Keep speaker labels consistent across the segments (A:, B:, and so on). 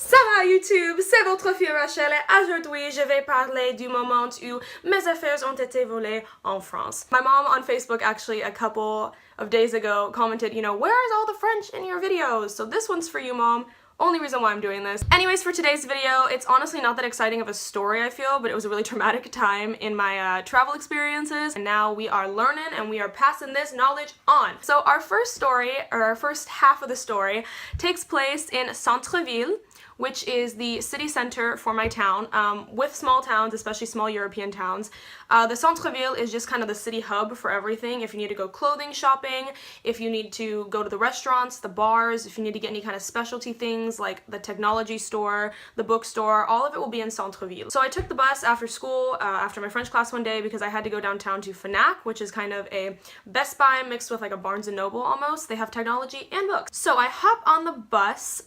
A: Ça va YouTube, c'est votre fille Rachel et aujourd'hui je vais parler du moment où mes affaires ont été volées en France. My mom on Facebook actually a couple of days ago commented, you know, where is all the French in your videos? So this one's for you, Mom. Only reason why I'm doing this. Anyways, for today's video, it's honestly not that exciting of a story, I feel, but it was a really traumatic time in my travel experiences, and now we are learning and we are passing this knowledge on. So our first story, or our first half of the story, takes place in Centre-Ville, which is the city center for my town. With small towns, especially small European towns, the Centre-Ville is just kind of the city hub for everything. If you need to go clothing shopping, if you need to go to the restaurants, the bars, if you need to get any kind of specialty things like the technology store, the bookstore, all of it will be in Centre-Ville. So I took the bus after school, after my French class one day, because I had to go downtown to Fnac, which is kind of a Best Buy mixed with like a Barnes & Noble almost. They have technology and books. So I hop on the bus,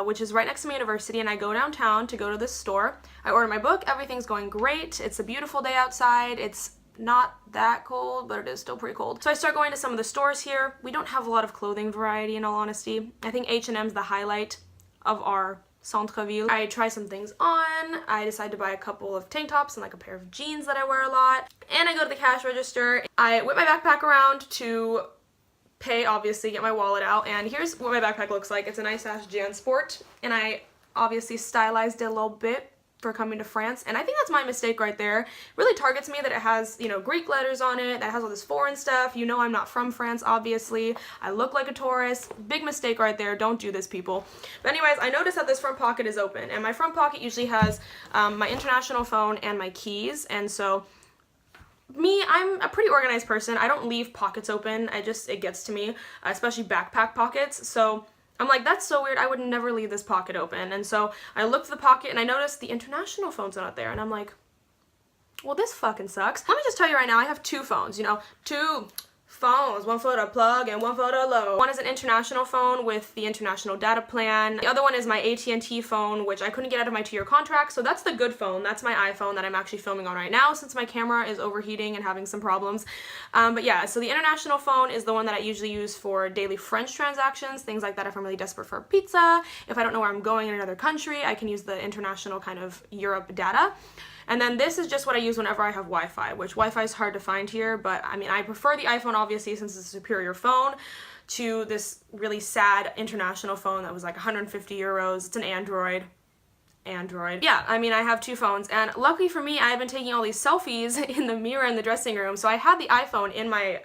A: which is right next to my university, and I go downtown to go to this store. I order my book, everything's going great. It's a beautiful day outside. It's not that cold, but it is still pretty cold. So I start going to some of the stores here. We don't have a lot of clothing variety in all honesty. I think H&M's the highlight of our Centre-Ville. I try some things on. I decide to buy a couple of tank tops and like a pair of jeans that I wear a lot. And I go to the cash register. I whip my backpack around to pay, obviously, get my wallet out. And here's what my backpack looks like. It's a nice ass JanSport. And I obviously stylized it a little bit for coming to France, and I think that's my mistake right there. It really targets me that it has, you know, Greek letters on it, that has all this foreign stuff. You know I'm not from France, obviously. I look like a tourist. Big mistake right there. Don't do this, people. But anyways, I noticed that this front pocket is open, and my front pocket usually has my international phone and my keys, and so I'm a pretty organized person. I don't leave pockets open. It gets to me, especially backpack pockets. So I'm like, that's so weird, I would never leave this pocket open. And so I looked for the pocket and I noticed the international phone's not there, and I'm like, well, this fucking sucks. Let me just tell you right now, I have two phones, you know, two phones, one for the plug and one for the load. One is an international phone with the international data plan. The other one is my AT&T phone, which I couldn't get out of my 2-year contract, so that's the good phone. That's my iPhone that I'm actually filming on right now since my camera is overheating and having some problems. But yeah, so the international phone is the one that I usually use for daily French transactions, things like that if I'm really desperate for a pizza. If I don't know where I'm going in another country, I can use the international kind of Europe data. And then this is just what I use whenever I have Wi-Fi, which Wi-Fi is hard to find here, but I mean, I prefer the iPhone, obviously, since it's a superior phone, to this really sad international phone that was like 150 euros. It's an Android. Yeah, I mean, I have two phones, and luckily for me, I've been taking all these selfies in the mirror in the dressing room, so I had the iPhone in my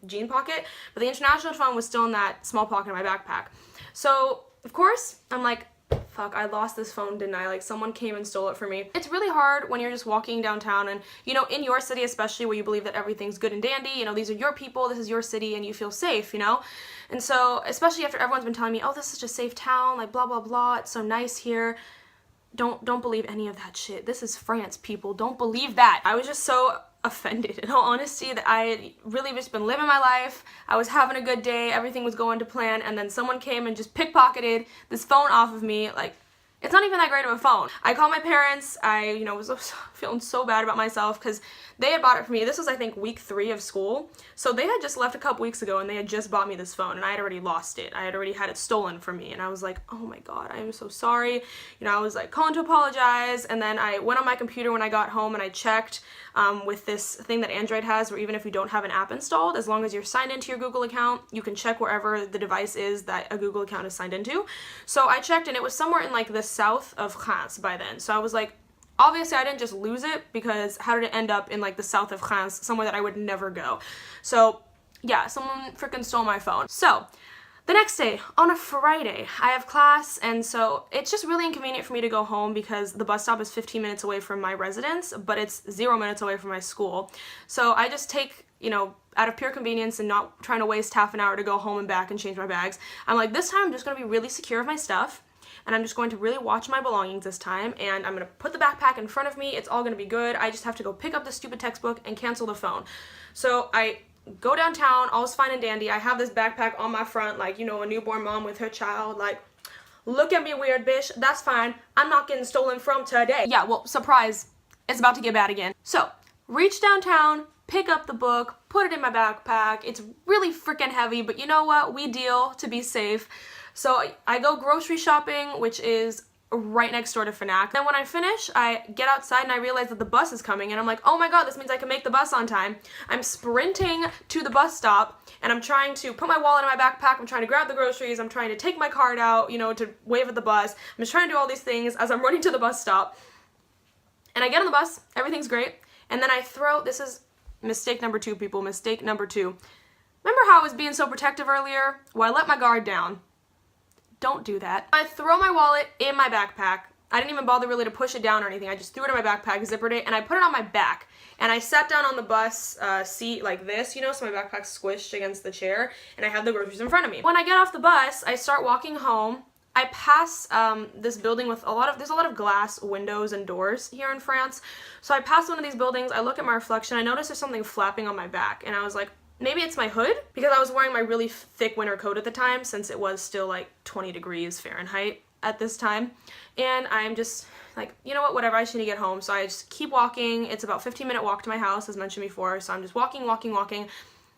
A: jean pocket, but the international phone was still in that small pocket of my backpack. So, of course, I'm like, fuck, I lost this phone, didn't I? Like, someone came and stole it from me. It's really hard when you're just walking downtown and, you know, in your city especially, where you believe that everything's good and dandy, you know, these are your people, this is your city, and you feel safe, you know? And so, especially after everyone's been telling me, oh, this is just a safe town, like, blah, blah, blah, it's so nice here. Don't believe any of that shit. This is France, people. Don't believe that. I was just so offended, in all honesty, that I had really just been living my life. I was having a good day, everything was going to plan, and then someone came and just pickpocketed this phone off of me. Like, it's not even that great of a phone. I called my parents. I, you know, was feeling so bad about myself because they had bought it for me. This was, I think, week 3 of school. So they had just left a couple weeks ago and they had just bought me this phone, and I had already lost it. I had already had it stolen from me, and I was like, oh my god, I am so sorry. You know, I was like calling to apologize, and then I went on my computer when I got home and I checked with this thing that Android has, where even if you don't have an app installed, as long as you're signed into your Google account, you can check wherever the device is that a Google account is signed into. So I checked, and it was somewhere in like the south of France by then. So I was like, obviously I didn't just lose it, because how did it end up in like the south of France, somewhere that I would never go? So yeah, someone freaking stole my phone. So the next day, on a Friday, I have class, and so it's just really inconvenient for me to go home because the bus stop is 15 minutes away from my residence, but it's 0 minutes away from my school. So I just take, you know, out of pure convenience and not trying to waste half an hour to go home and back and change my bags, I'm like, this time I'm just going to be really secure of my stuff, and I'm just going to really watch my belongings this time, and I'm going to put the backpack in front of me. It's all going to be good. I just have to go pick up the stupid textbook and cancel the phone. So I go downtown, all's fine and dandy. I have this backpack on my front, like, you know, a newborn mom with her child, like, look at me weird, bitch. That's fine. I'm not getting stolen from today. Yeah, well, surprise. It's about to get bad again. So, reach downtown, pick up the book, put it in my backpack. It's really freaking heavy, but you know what? We deal to be safe. So I go grocery shopping, which is right next door to Fnac. Then when I finish, I get outside and I realize that the bus is coming, and I'm like, oh my god, this means I can make the bus on time. I'm sprinting to the bus stop, and I'm trying to put my wallet in my backpack, I'm trying to grab the groceries, I'm trying to take my card out, you know, to wave at the bus. I'm just trying to do all these things as I'm running to the bus stop. And I get on the bus, everything's great, and then I throw, this is mistake number 2, people, mistake number 2. Remember how I was being so protective earlier? Well, I let my guard down. Don't do that. I throw my wallet in my backpack. I didn't even bother really to push it down or anything. I just threw it in my backpack, zippered it, and I put it on my back. And I sat down on the bus seat like this, you know, so my backpack's squished against the chair, and I have the groceries in front of me. When I get off the bus, I start walking home. I pass this building with there's a lot of glass windows and doors here in France. So I pass one of these buildings, I look at my reflection, I notice there's something flapping on my back, and I was like, maybe it's my hood? Because I was wearing my really thick winter coat at the time, since it was still like 20 degrees Fahrenheit at this time. And I'm just like, you know what, whatever, I just need to get home. So I just keep walking. It's about a 15-minute walk to my house, as mentioned before. So I'm just walking.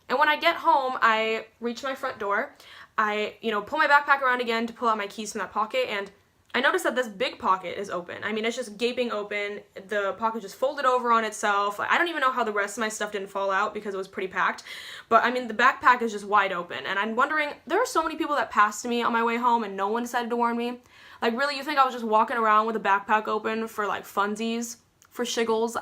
A: And when I get home, I reach my front door. I, you know, pull my backpack around again to pull out my keys from that pocket, and I noticed that this big pocket is open. I mean, it's just gaping open. The pocket just folded over on itself. I don't even know how the rest of my stuff didn't fall out because it was pretty packed. But I mean, the backpack is just wide open. And I'm wondering, there are so many people that passed me on my way home and no one decided to warn me. Like, really, you think I was just walking around with a backpack open for like funsies, for shiggles?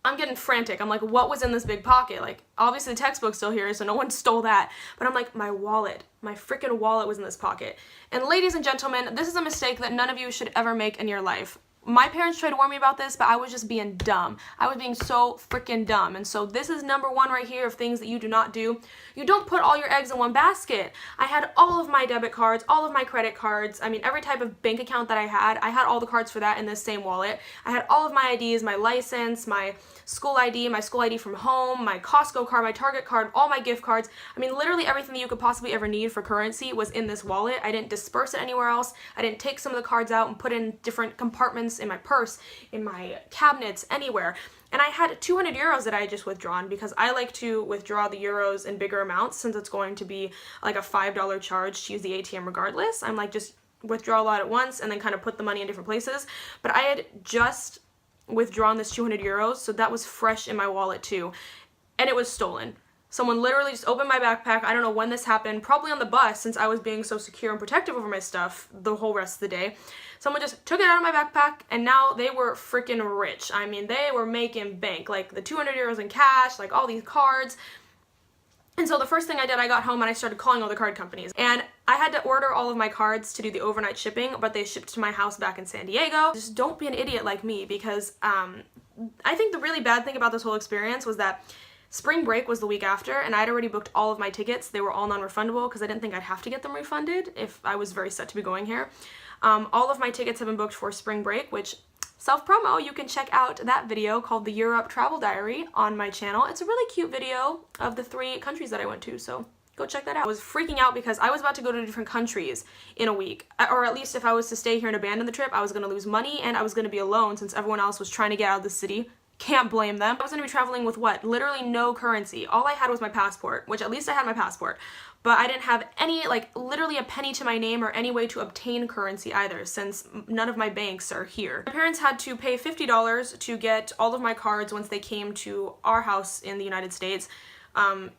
A: I'm getting frantic. I'm like, what was in this big pocket? Like, obviously the textbook's still here, so no one stole that. But I'm like, my wallet, my freaking wallet was in this pocket. And ladies and gentlemen, this is a mistake that none of you should ever make in your life. My parents tried to warn me about this, but I was just being dumb. I was being so freaking dumb. And so this is number 1 right here of things that you do not do. You don't put all your eggs in one basket. I had all of my debit cards, all of my credit cards. I mean, every type of bank account that I had all the cards for that in this same wallet. I had all of my IDs, my license, my school ID from home, my Costco card, my Target card, all my gift cards. I mean, literally everything that you could possibly ever need for currency was in this wallet. I didn't disperse it anywhere else. I didn't take some of the cards out and put in different compartments in my purse, in my cabinets, anywhere. And I had 200 euros that I had just withdrawn because I like to withdraw the euros in bigger amounts since it's going to be like a $5 charge to use the ATM regardless. I'm like, just withdraw a lot at once and then kind of put the money in different places. But I had just withdrawn this 200 euros, so that was fresh in my wallet too. And it was stolen. Someone literally just opened my backpack. I don't know when this happened, probably on the bus since I was being so secure and protective over my stuff the whole rest of the day. Someone just took it out of my backpack, and now they were freaking rich. I mean, they were making bank. Like, the 200 euros in cash, like all these cards. And so the first thing I did, I got home and I started calling all the card companies. And I had to order all of my cards to do the overnight shipping, but they shipped to my house back in San Diego. Just don't be an idiot like me, because I think the really bad thing about this whole experience was that spring break was the week after, and I'd already booked all of my tickets. They were all non-refundable because I didn't think I'd have to get them refunded if I was very set to be going here. All of my tickets have been booked for spring break, which, self-promo, you can check out that video called the Europe Travel Diary on my channel. It's a really cute video of the 3 countries that I went to, so go check that out. I was freaking out because I was about to go to different countries in a week, or at least if I was to stay here and abandon the trip, I was going to lose money and I was going to be alone since everyone else was trying to get out of the city. Can't blame them. I was going to be traveling with what? Literally no currency. All I had was my passport, which at least I had my passport. But I didn't have any, like, literally a penny to my name or any way to obtain currency either, since none of my banks are here. My parents had to pay $50 to get all of my cards once they came to our house in the United States,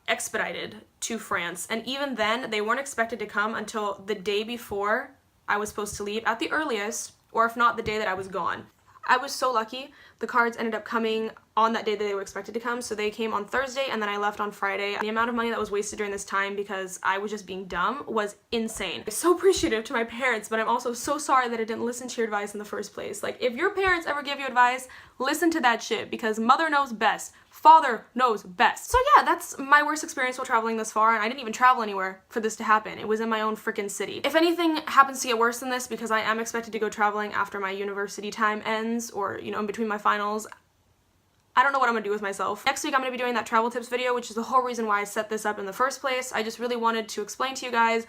A: expedited to France. And even then, they weren't expected to come until the day before I was supposed to leave at the earliest, or if not, the day that I was gone. I was so lucky. The cards ended up coming on that day that they were expected to come, so they came on Thursday and then I left on Friday. The amount of money that was wasted during this time because I was just being dumb was insane. I'm so appreciative to my parents, but I'm also so sorry that I didn't listen to your advice in the first place. Like, if your parents ever give you advice, listen to that shit, because mother knows best. Father knows best. So yeah, that's my worst experience while traveling this far, and I didn't even travel anywhere for this to happen. It was in my own freaking city. If anything happens to get worse than this, because I am expected to go traveling after my university time ends, or, you know, in between my finals, I don't know what I'm gonna do with myself. Next week I'm gonna be doing that travel tips video, which is the whole reason why I set this up in the first place. I just really wanted to explain to you guys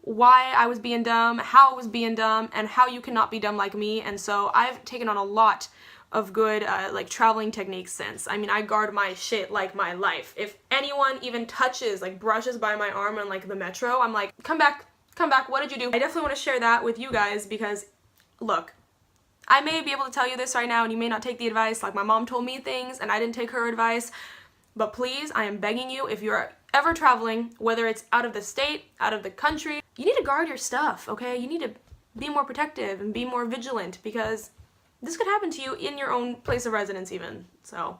A: why I was being dumb, how I was being dumb, and how you cannot be dumb like me. And so I've taken on a lot of good like traveling techniques since. I mean, I guard my shit like my life. If anyone even touches, like brushes by my arm on like the metro, I'm like, come back, what did you do? I definitely want to share that with you guys because look, I may be able to tell you this right now and you may not take the advice, like my mom told me things and I didn't take her advice, but please, I am begging you, if you're ever traveling, whether it's out of the state, out of the country, you need to guard your stuff, okay? You need to be more protective and be more vigilant because this could happen to you in your own place of residence even. So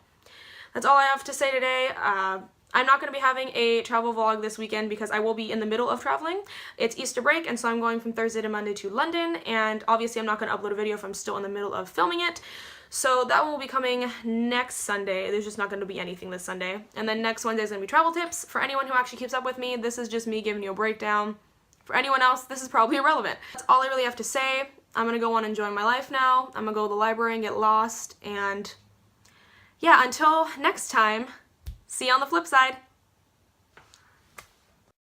A: that's all I have to say today. I'm not going to be having a travel vlog this weekend because I will be in the middle of traveling. It's Easter break, and so I'm going from Thursday to Monday to London, and obviously I'm not going to upload a video if I'm still in the middle of filming it. So that one will be coming next Sunday. There's just not going to be anything this Sunday. And then next Wednesday is going to be travel tips. For anyone who actually keeps up with me, this is just me giving you a breakdown. For anyone else, this is probably irrelevant. That's all I really have to say. I'm going to go on enjoying my life now. I'm going to go to the library and get lost, and yeah, until next time, see you on the flip side.